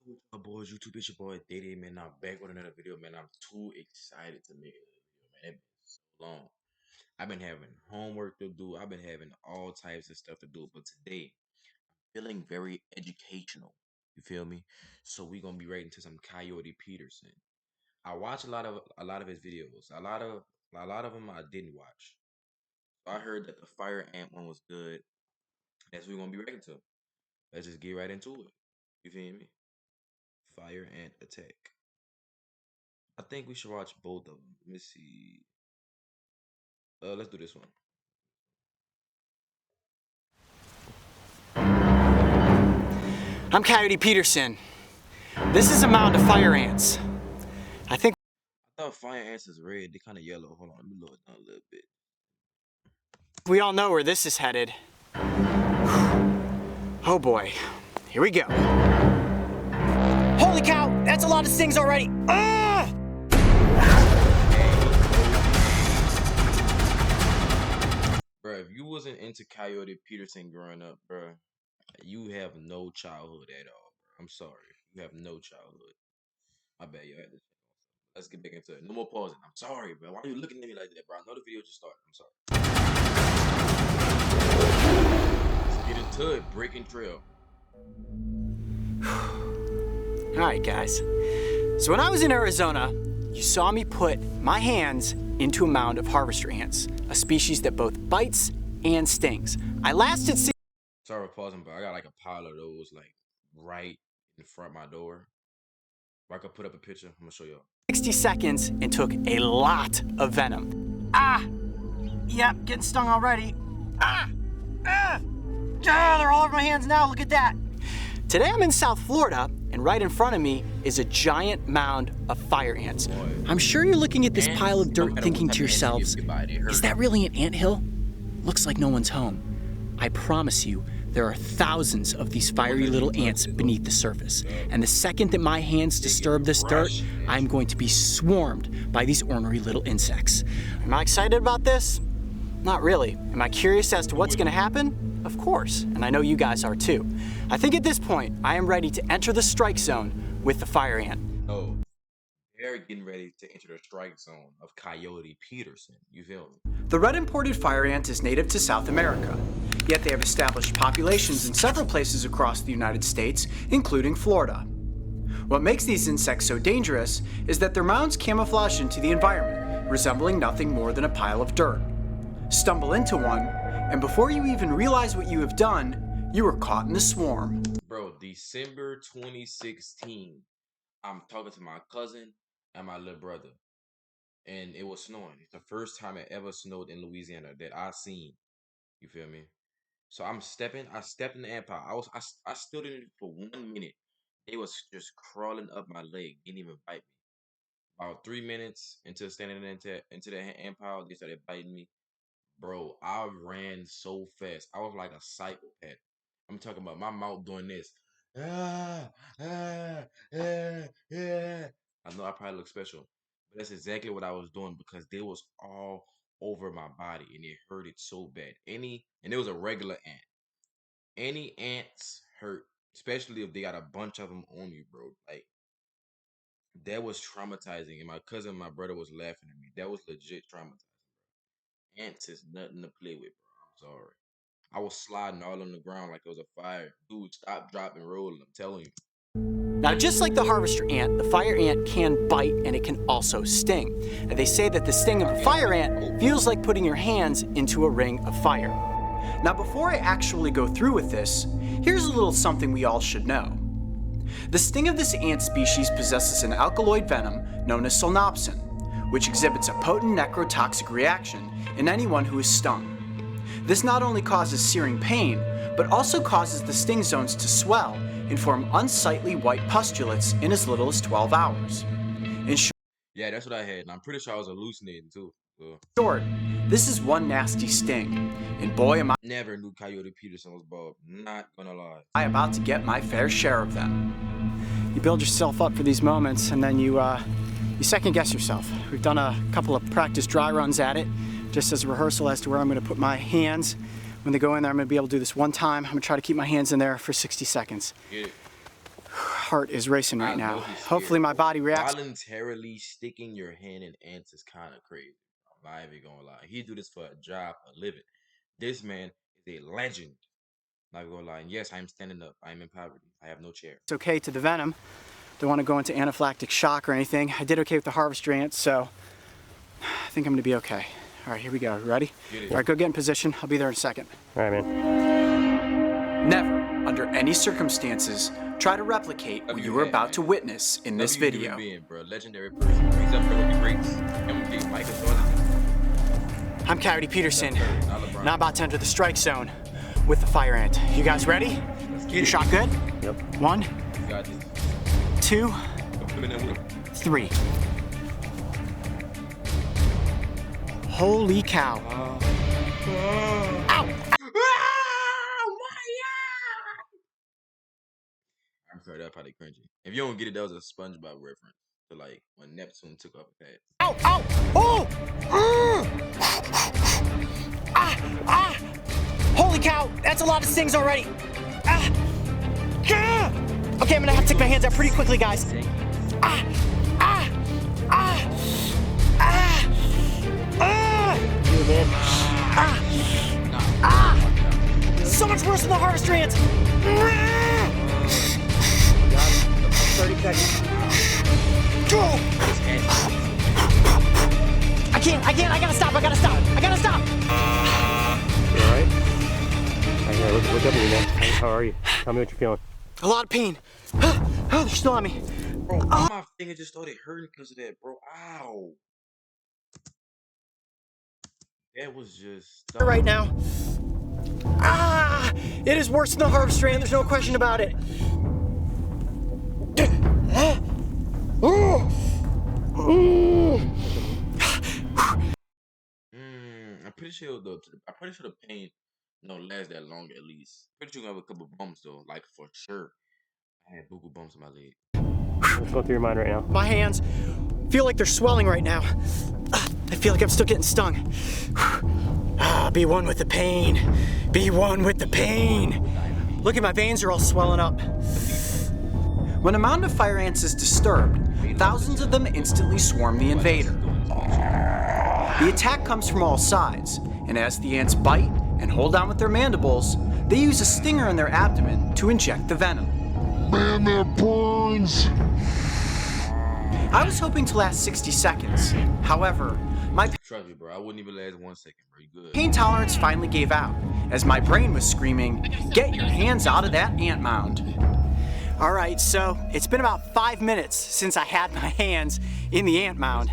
What's up, boys? YouTube, it's your boy Diddy, man. I'm back with another video, man. I'm too excited to make another video, man. It's been so long. I've been having homework to do. I've been having all types of stuff to do, but today, feeling very educational. You feel me? So we're gonna be right into some Coyote Peterson. I watch a lot of his videos. A lot of them I didn't watch. So I heard that the fire ant one was good. That's what we're gonna be right into. Let's just get right into it. You feel me? Fire ant attack. I think we should watch both of them. Let me see. Let's do this one. I'm Coyote Peterson. This is a mound of fire ants. I thought fire ants is red. They're kind of yellow. Hold on, let me lower it down a little bit. we all know where this is headed. Oh boy, here we go. Holy cow, that's a lot of stings already. Ah! Bruh, if you wasn't into Coyote Peterson growing up, bruh, you have no childhood at all, bruh. I'm sorry. You have no childhood. I bet you had this. Let's get back into it. No more pausing. I'm sorry, bro. Why are you looking at me like that, bro? I know the video just started. I'm sorry. Let's get into it. Breaking trail. Alright guys, so when I was in Arizona, you saw me put my hands into a mound of harvester ants, a species that both bites and stings. I lasted Sorry for pausing, but I got like a pile of those like right in front of my door. If I could put up a picture, I'm gonna show y'all. 60 seconds and took a lot of venom. Ah! Yep, getting stung already. Ah! Ah! Ah, they're all over my hands now, look at that. Today I'm in South Florida, and right in front of me is a giant mound of fire ants. I'm sure you're looking at this pile of dirt thinking to yourselves, is that really an anthill? Looks like no one's home. I promise you, there are thousands of these fiery little ants beneath the surface. And the second that my hands disturb this dirt, I'm going to be swarmed by these ornery little insects. Am I excited about this? Not really. Am I curious as to what's going to happen? Of course, and I know you guys are too. I think at this point, I am ready to enter the strike zone with the fire ant. Oh, they're getting ready to enter the strike zone of Coyote Peterson. You feel me? The red imported fire ant is native to South America, yet they have established populations in several places across the United States, including Florida. What makes these insects so dangerous is that their mounds camouflage into the environment, resembling nothing more than a pile of dirt. Stumble into one, and before you even realize what you have done, you were caught in the swarm. Bro, December 2016, I'm talking to my cousin and my little brother, and it was snowing. It's the first time it ever snowed in Louisiana that I seen. You feel me? So I stepped in the ant pile. I stood in it for 1 minute. It was just crawling up my leg, didn't even bite me. About 3 minutes into standing into the ant pile, they started biting me. Bro, I ran so fast. I was like a psychopath. I'm talking about my mouth doing this. Ah, ah, ah, ah. I know I probably look special, but that's exactly what I was doing because they was all over my body and it hurted so bad. And it was a regular ant. Any ants hurt, especially if they got a bunch of them on you, bro. Like that was traumatizing. And my cousin and my brother was laughing at me. That was legit traumatizing. Ants is nothing to play with, bro. I'm sorry. I was sliding all on the ground like it was a fire. Dude, stop, drop, and roll. I'm telling you. Now, just like the harvester ant, the fire ant can bite and it can also sting. And they say that the sting of a fire ant feels like putting your hands into a ring of fire. Now, before I actually go through with this, here's a little something we all should know. The sting of this ant species possesses an alkaloid venom known as solnopsin, which exhibits a potent necrotoxic reaction in anyone who is stung. This not only causes searing pain, but also causes the sting zones to swell and form unsightly white pustulates in as little as 12 hours. In Yeah, that's what I had, and I'm pretty sure I was hallucinating too. So. short, this is one nasty sting, and boy am I never knew Coyote Peterson was bald. Not gonna lie. I'm about to get my fair share of them. You build yourself up for these moments, and then you second guess yourself. We've done a couple of practice dry runs at it, just as a rehearsal as to where I'm going to put my hands. When they go in there, I'm going to be able to do this one time. I'm going to try to keep my hands in there for 60 seconds. Get it. heart is racing right I know now. he's scared, Hopefully my bro. body reacts. Voluntarily sticking your hand in ants is kind of crazy. I'm not even gonna lie. He do this for a job, a living. This man is a legend. Not gonna lie. And yes, I'm standing up. I'm in poverty. I have no chair. It's okay to the venom. Don't want to go into anaphylactic shock or anything. I did okay with the harvester ants, so I think I'm gonna be okay. All right, here we go. You ready? All right, go get in position. I'll be there in a second. All right, man. Never, under any circumstances, try to replicate what you were about to witness in this video. Bro. Legendary person. He's up there with the greats. MVP, Michael Jordan. I'm Coyote Peterson, and I'm about to enter the strike zone with the fire ant. You guys ready? You shot good? Yep. 1, You got this. 2, Put him in that whip. 3. Holy cow. Ow! I'm sorry, that's probably cringy. If you don't get it, that was a SpongeBob reference to like when Neptune took off his head. Ow! Ow! Oh! Ah! Ah! Holy cow! That's a lot of stings already. Ah! Ah! Okay, I'm gonna have to take my hands out pretty quickly, guys. Ah! Ah! Ah! Ah! Ah! You, man. Ah! Ah! So much worse than the harvester ants. Ah! 30 seconds. I gotta stop. You alright? Alright, look up at me, man. How are you? Tell me what you're feeling. A lot of pain. Oh, they're still on me. Bro, my finger just started hurting because of that, bro. Ow. That was just Right now. Ah! It is worse than the harvester ant. There's no question about it. I'm pretty sure the pain don't last that long at least. Pretty sure you have a couple bumps though, like for sure. I had boo bumps in my leg. What's going through your mind right now? My hands feel like they're swelling right now. I feel like I'm still getting stung. Be one with the pain. Be one with the pain. Look at my veins are all swelling up. When a mound of fire ants is disturbed, thousands of them instantly swarm the invader. The attack comes from all sides, and as the ants bite and hold on with their mandibles, they use a stinger in their abdomen to inject the venom. Man, that burns! I was hoping to last 60 seconds. However, my Trust me, bro. I wouldn't even last 1 second, bro. You good? pain tolerance finally gave out, as my brain was screaming, "Get your hands out of that ant mound." All right, so it's been about 5 minutes since I had my hands in the ant mound.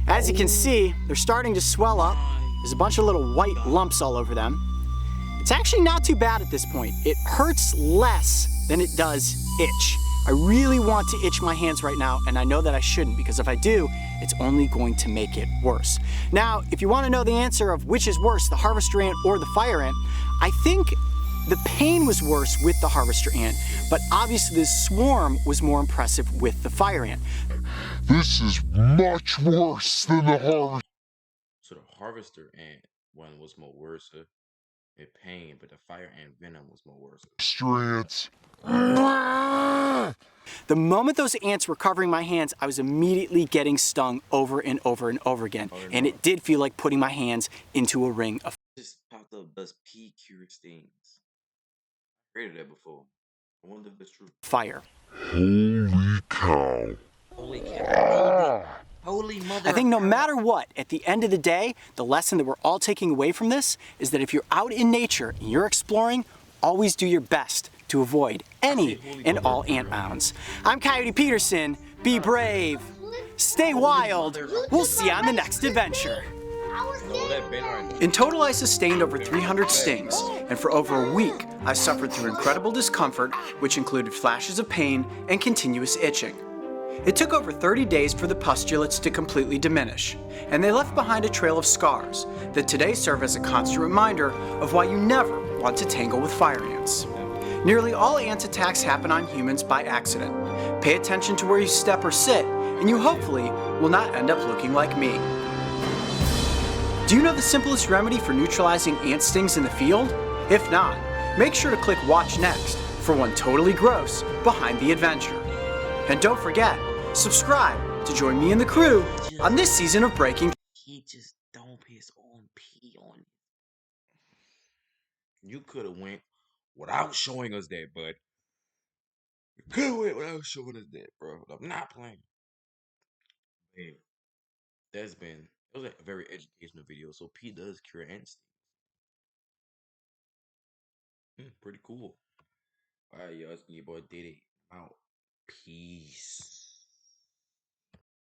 As you can see, they're starting to swell up. There's a bunch of little white lumps all over them. It's actually not too bad at this point. It hurts less than it does itch. I really want to itch my hands right now, and I know that I shouldn't, because if I do, it's only going to make it worse. Now, if you want to know the answer of which is worse, the harvester ant or the fire ant, I think the pain was worse with the harvester ant, but obviously the swarm was more impressive with the fire ant. This is much worse than the harvester. So the harvester ant one was more worse in pain, but the fire ant venom was more worse. Ants. The moment those ants were covering my hands, I was immediately getting stung over and over and over again, and it did feel like putting my hands into a ring of Just popped up does pea cure stings. I heard of that before. I wonder if it's true. fire. Holy cow. Holy cow. Holy mother. I think no matter what, at the end of the day, the lesson that we're all taking away from this is that if you're out in nature and you're exploring, always do your best to avoid any and all ant mounds. I'm Coyote Peterson. Be brave. Stay wild. We'll see you on the next adventure. In total, I sustained over 300 stings, and for over a week, I suffered through incredible discomfort, which included flashes of pain and continuous itching. It took over 30 days for the pustulates to completely diminish, and they left behind a trail of scars that today serve as a constant reminder of why you never want to tangle with fire ants. Nearly all ant attacks happen on humans by accident. Pay attention to where you step or sit, and you hopefully will not end up looking like me. Do you know the simplest remedy for neutralizing ant stings in the field? If not, make sure to click Watch Next for one totally gross behind the adventure. And don't forget, subscribe to join me and the crew on this season of Breaking. He just don't piss on pee on it. You could have went without showing us that, bud. You could have went without showing us that, bro. I'm not playing. Man, it was a very educational video. So P does cure instincts. Pretty cool. All right, y'all. It's your boy Diddy. Out. Peace.